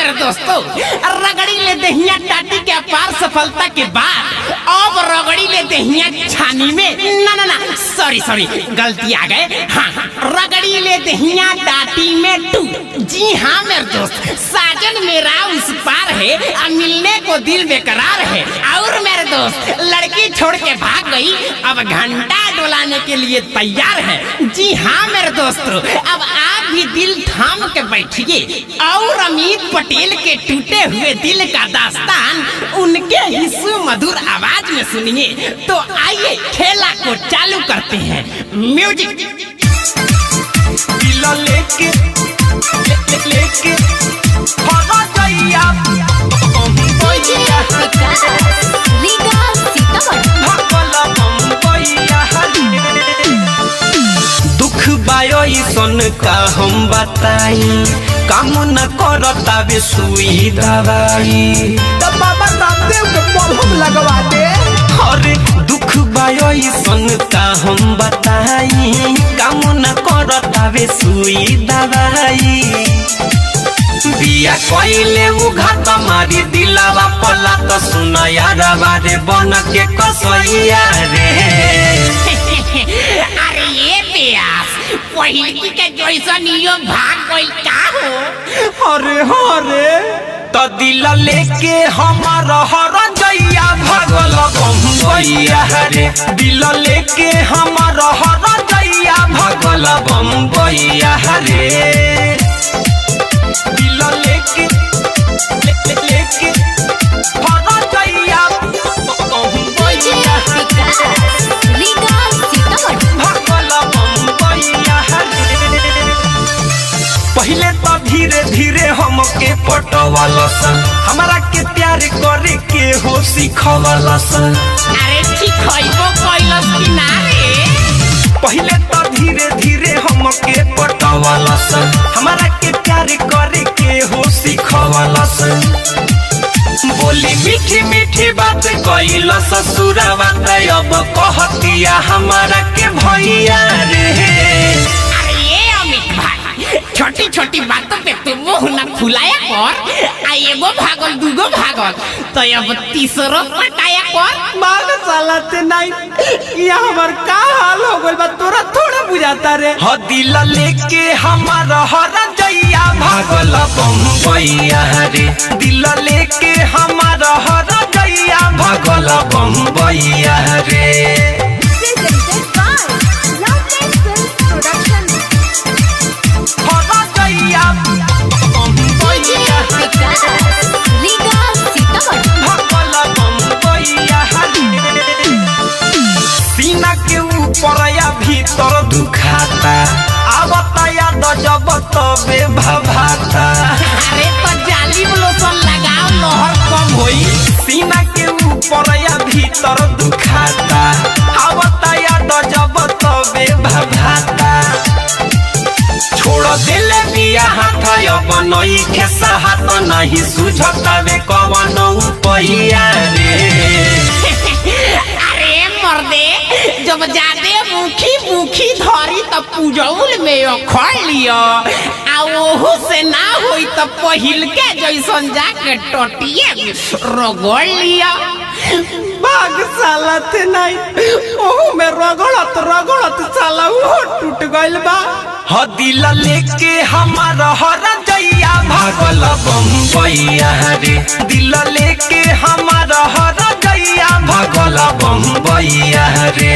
मेरे दोस्तों, रगड़ी ले दहिया टाटी के अपार सफलता के बाद अब रगड़ी ले दहिया छानी में ना सॉरी गलती आ गए। हाँ, रगड़ी ले दहिया टाटी में टू। जी हाँ मेरे दोस्त, साजन मेरा उस पार है, अब मिलने को दिल बेकरार है। और मेरे दोस्त, लड़की छोड़ के भाग गई, अब घंटा डोलाने के लिए तैयार है। जी हाँ मेरे दोस्तों, अब आप भी दिल थाम के बैठिए और अमित पटेल के टूटे हुए दिल का दास्तान उनके हिस्सों मधुर आवाज में सुनिए। तो आइए खेला को चालू करते हैं। म्यूजिक। दिल लेके भागा जाइया दुख बायो सन का हम बताई, काम न करता बे सुई दवाई। बाबा रामदेव के पलहम लगवा दे। अरे दुख बायो सन का हम बताई, काम न करता बे सुई दवाई। बिया कइले उघात मारी दिलावा पला तो सुना यार बारे बन के कसैया रे। अरे ये प्यास पहिली के जैसा नियो भाग गइल का हो? अरे तो दिल लेके हमार हर जइया भगल बम्बैया रे। दिल लेके हमार हर जइया भगल बम्बैया रे। दिल लेके हर जइया बम्बैया भगल बम्बैया रे। पहले तो धीरे धीरे हमके पटवालस, हमरा के प्यार करे के हो सिखवालस। अरे ठीक होइबो कइलस कि ना रे? पहले तो धीरे धीरे हमके पटवालस, हमरा के प्यार करे के हो सिखवालस। बोली मीठी मीठी बात कइलस ससुरावा, अब कहतिया हमरा के भैया रे। छोटी छोटी बातों पे तू मुंह न खुलाया कर। एगो भागल दूगो भागल तो अब तीसरो पटाया कर। मांग साला ते नहीं, ये हमार का हाल हो गइल बा तोरा थोड़ा बुझाता रे। ह दिल लेके हमार हर जइया भागल बम्बैया रे। दिल लेके हमार हर जइया भागल बम्बैया रे। सीना के ऊपर या भीतर दुखाता, आवता याद जब तबे भभाता। अरे तो जाली लोशन लगाओ, लहर कम होई। सीना के ऊपर या भीतर दुखाता, आवता याद जब तबे भभाता। छोड़ दिले बिया हाथ अब नई खेसा हाथ, नहीं सुझता बे कवन उपैया रे। अरे मर्दे, जब जादे मुखी धरी तो पूजौल में अखड़ लियो, आ ओहू से ना होई तो पहिल के जैसन जाके टटिए रगड़ लिया। भाग साला ते नहीं, ओहू में रगड़त साला वो टूट गइल बा। ह दिल लेके हमार हर जइया भागल बम्बैया रे। दिल लेके हमार हर जइया भागल बम्बैया रे।